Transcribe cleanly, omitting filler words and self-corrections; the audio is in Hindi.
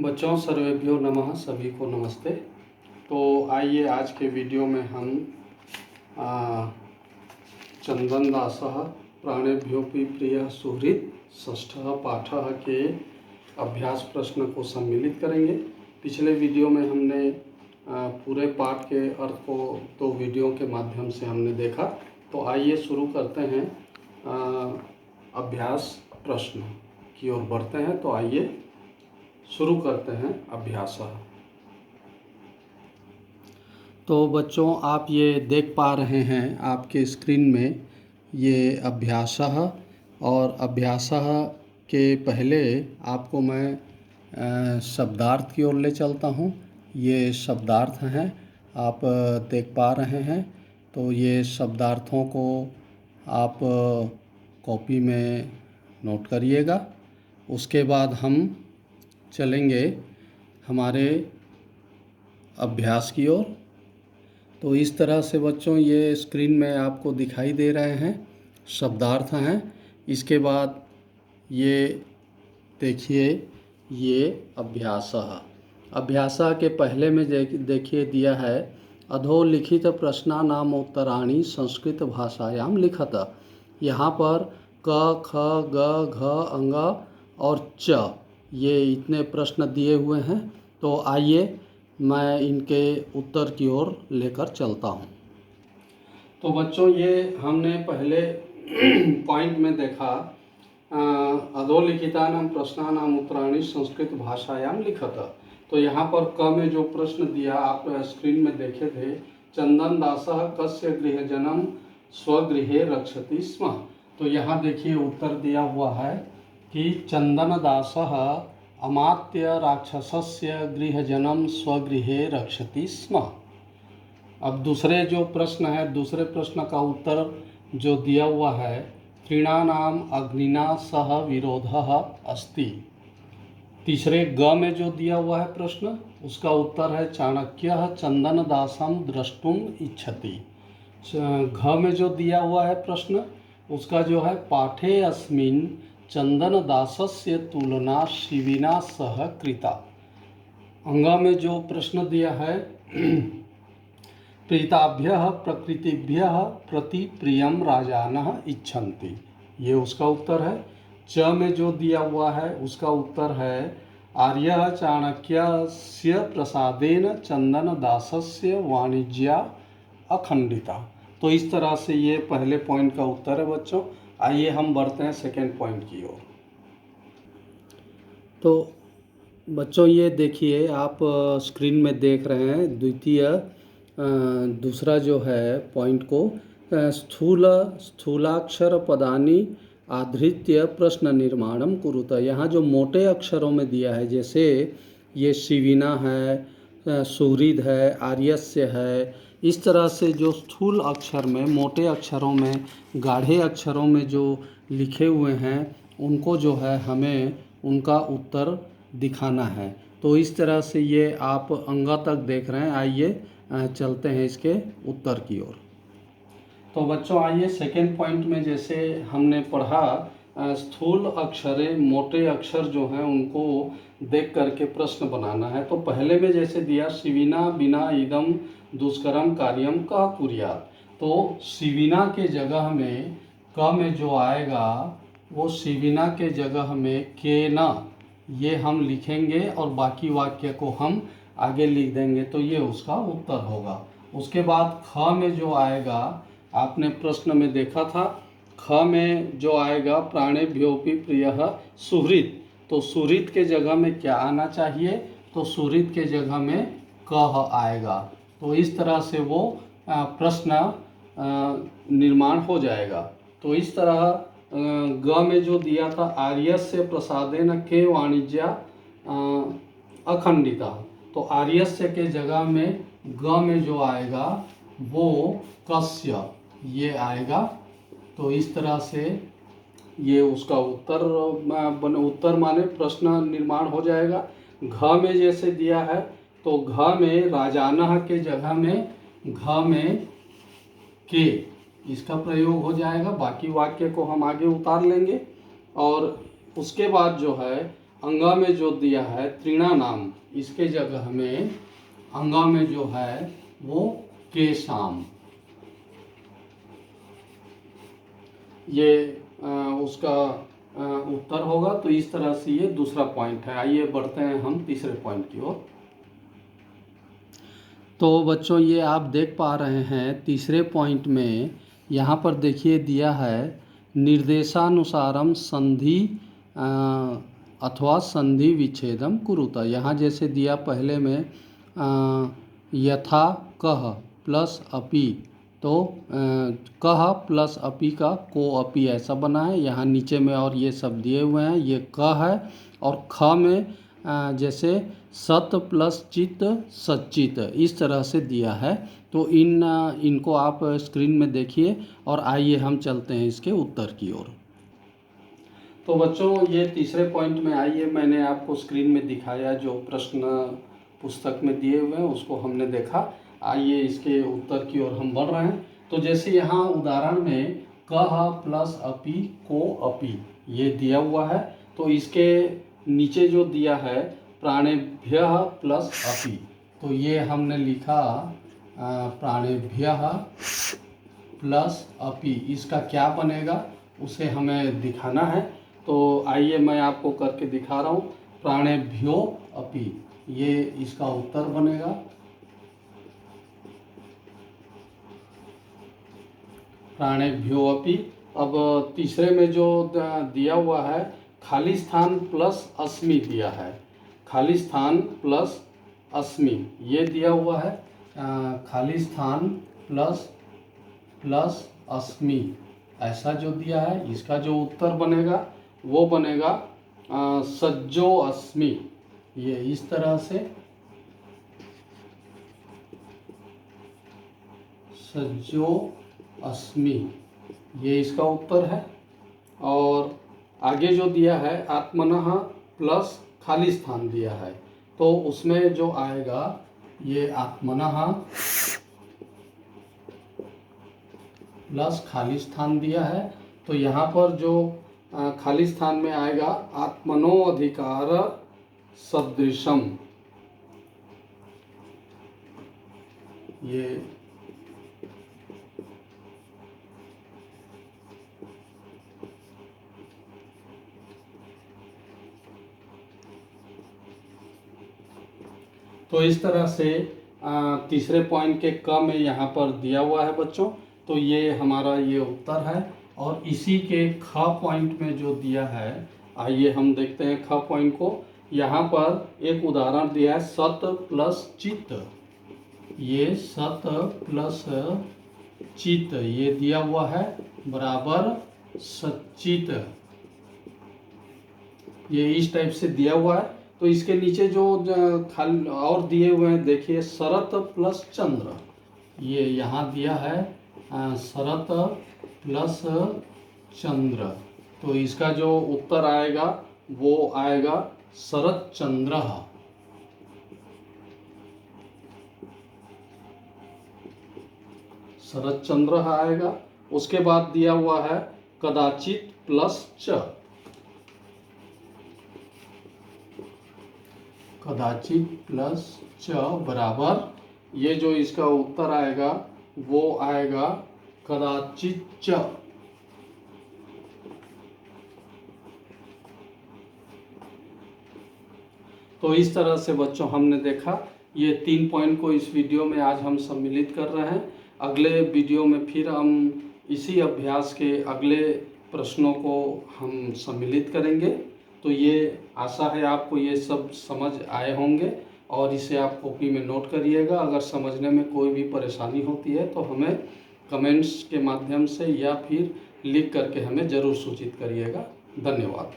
बच्चों सर्वेभ्यो नमः, सभी को नमस्ते। तो आइए आज के वीडियो में हम चंदन दासः प्राणेभ्योऽपि प्रियः सुहृत् षष्ठः पाठः के अभ्यास प्रश्न को सम्मिलित करेंगे। पिछले वीडियो में हमने पूरे पाठ के अर्थ को दो वीडियो के माध्यम से हमने देखा। तो आइए शुरू करते हैं, अभ्यास प्रश्न की ओर बढ़ते हैं। तो आइए शुरू करते हैं अभ्यास। तो बच्चों, आप ये देख पा रहे हैं आपके स्क्रीन में ये अभ्यास, और अभ्यास के पहले आपको मैं शब्दार्थ की ओर ले चलता हूँ। ये शब्दार्थ हैं, आप देख पा रहे हैं। तो ये शब्दार्थों को आप कॉपी में नोट करिएगा। उसके बाद हम चलेंगे हमारे अभ्यास की ओर। तो इस तरह से बच्चों ये स्क्रीन में आपको दिखाई दे रहे हैं, शब्दार्थ हैं। इसके बाद ये देखिए, ये अभ्यास के पहले में देखिए दिया है, अधोलिखित प्रश्नानाम उत्तराणि संस्कृत भाषायाम लिखत। यहाँ पर क, ख, ग, घ, अंग और च, ये इतने प्रश्न दिए हुए हैं। तो आइए मैं इनके उत्तर की ओर लेकर चलता हूँ। तो बच्चों, ये हमने पहले पॉइंट में देखा, अधोलिखितानां प्रश्नानां उत्तराणि संस्कृत भाषायां लिखत। तो यहाँ पर क में जो प्रश्न दिया आप स्क्रीन में देखे थे, चंदन दासः कस्य गृहजनं स्वगृहे रक्षति स्म। तो यहाँ देखिए उत्तर दिया हुआ है कि चंदन दासः अमात्य राक्षसस्य गृहजनं स्वगृहे रक्षति स्म। अब दूसरे जो प्रश्न है, दूसरे प्रश्न का उत्तर जो दिया हुआ है, तृणानाम अग्निना सह विरोधः अस्ति। तीसरे ग में जो दिया हुआ है प्रश्न, उसका उत्तर है चाणक्यः चंदन दासं द्रष्टुम इच्छति। घ में जो दिया हुआ है प्रश्न, उसका जो है पाठे अस्मिन् चंदन दासस्य तुलना शिविना सह कृता। अंग में जो प्रश्न दिया है, प्रीताभ्यः प्रकृतिभ्यः प्रति प्रियम राजानः इच्छन्ति, ये उसका उत्तर है। च में जो दिया हुआ है उसका उत्तर है आर्यः चाणक्यस्य प्रसादेन चंदन दासस्य वाणिज्या अखंडिता। तो इस तरह से ये पहले पॉइंट का उत्तर है बच्चों। आइए हम बढ़ते हैं सेकेंड पॉइंट की ओर। तो बच्चों ये देखिए, आप स्क्रीन में देख रहे हैं दूसरा जो है पॉइंट को, स्थूलाक्षर पदानि आधृत्य प्रश्न निर्माणम कुरुत। यहाँ जो मोटे अक्षरों में दिया है, जैसे ये शिविना है, सुहृद है, आर्यस्य है, इस तरह से जो स्थूल अक्षर में, मोटे अक्षरों में, गाढ़े अक्षरों में जो लिखे हुए हैं, उनको जो है हमें उनका उत्तर दिखाना है। तो इस तरह से ये आप अंगा तक देख रहे हैं। आइए चलते हैं इसके उत्तर की ओर। तो बच्चों आइए सेकेंड पॉइंट में, जैसे हमने पढ़ा, स्थूल अक्षरें, मोटे अक्षर जो हैं उनको देख करके प्रश्न बनाना है। तो पहले में जैसे दिया, शिविना बिना इदम दुष्करम कार्यम कः कुर्यात्। तो शिविना के जगह में क में जो आएगा, वो शिविना के जगह में केन, ये हम लिखेंगे और बाकी वाक्य को हम आगे लिख देंगे। तो ये उसका उत्तर होगा। उसके बाद ख में जो आएगा, आपने प्रश्न में देखा था, ख में जो आएगा प्राणेभ्योऽपि प्रियः सुहृत्। तो सुहृत् के जगह में क्या आना चाहिए? तो सुहृत् के जगह में कः आएगा। तो इस तरह से वो प्रश्न निर्माण हो जाएगा। तो इस तरह ग में जो दिया था, आर्यस्य प्रसादेन के वाणिज्या अखंडिता। तो आर्यस्य के जगह में ग में जो आएगा वो कस्य, ये आएगा। तो इस तरह से ये उसका उत्तर माने प्रश्न निर्माण हो जाएगा। घ में जैसे दिया है, तो घ में राजानः के जगह में घ में के, इसका प्रयोग हो जाएगा। बाकी वाक्य को हम आगे उतार लेंगे। और उसके बाद जो है अंगा में जो दिया है तृणानाम, इसके जगह में अंगा में जो है वो केशाम, ये उसका उत्तर होगा। तो इस तरह से ये दूसरा पॉइंट है। आइए बढ़ते हैं हम तीसरे पॉइंट की ओर। तो बच्चों ये आप देख पा रहे हैं तीसरे पॉइंट में यहाँ पर देखिए दिया है निर्देशानुसारम संधि अथवा संधि विच्छेदम कुरुता। यहाँ जैसे दिया पहले में यथा कह प्लस अपि, तो कह प्लस अपि का को अपि ऐसा बना है। यहाँ नीचे में और ये सब दिए हुए हैं, ये क है और ख में जैसे सत प्लस चित सच्चित, इस तरह से दिया है। तो इनको आप स्क्रीन में देखिए और आइए हम चलते हैं इसके उत्तर की ओर। तो बच्चों ये तीसरे पॉइंट में आइए, मैंने आपको स्क्रीन में दिखाया जो प्रश्न पुस्तक में दिए हुए हैं उसको हमने देखा। आइए इसके उत्तर की ओर हम बढ़ रहे हैं। तो जैसे यहाँ उदाहरण में कह प्लस अपि को अपि ये दिया हुआ है, तो इसके नीचे जो दिया है प्राणेभ्यः प्लस अपि, तो ये हमने लिखा प्राणेभ्यः प्लस अपि। इसका क्या बनेगा उसे हमें दिखाना है। तो आइए मैं आपको करके दिखा रहा हूँ। प्राणेभ्यो अपि, ये इसका उत्तर बनेगा। प्राणेभ्यो अपि। अब तीसरे में जो दिया हुआ है खाली स्थान प्लस अस्मि दिया है, खाली स्थान प्लस अस्मि ये दिया हुआ है। खाली स्थान प्लस अस्मि ऐसा जो दिया है, इसका जो उत्तर बनेगा वो बनेगा सज्जो अस्मि। ये इस तरह से सज्जो अस्मि ये इसका उत्तर है। और आगे जो दिया है आत्मनः प्लस खाली स्थान दिया है, तो उसमें जो आएगा ये आत्मनः प्लस खाली स्थान दिया है। तो यहाँ पर जो खाली स्थान में आएगा आत्मनो अधिकार सदृशम, ये तो इस तरह से तीसरे पॉइंट के क में यहाँ पर दिया हुआ है बच्चों। तो ये हमारा ये उत्तर है। और इसी के ख पॉइंट में जो दिया है, आइए हम देखते हैं ख पॉइंट को। यहाँ पर एक उदाहरण दिया है सत प्लस चित्त, ये सत प्लस चित्त ये दिया हुआ है बराबर सच्चित, ये इस टाइप से दिया हुआ है। तो इसके नीचे जो खाली और दिए हुए हैं देखिए शरत प्लस चंद्र, ये यहाँ दिया है शरत प्लस चंद्र। तो इसका जो उत्तर आएगा वो आएगा शरत चंद्र, शरत चंद्र आएगा। उसके बाद दिया हुआ है कदाचित प्लस च, कदाचित प्लस च बराबर, ये जो इसका उत्तर आएगा वो आएगा कदाचित च। तो इस तरह से बच्चों हमने देखा ये 3 पॉइंट को इस वीडियो में आज हम सम्मिलित कर रहे हैं। अगले वीडियो में फिर हम इसी अभ्यास के अगले प्रश्नों को हम सम्मिलित करेंगे। तो ये आशा है आपको ये सब समझ आए होंगे और इसे आप कॉपी में नोट करिएगा। अगर समझने में कोई भी परेशानी होती है तो हमें कमेंट्स के माध्यम से या फिर लिख करके हमें ज़रूर सूचित करिएगा। धन्यवाद।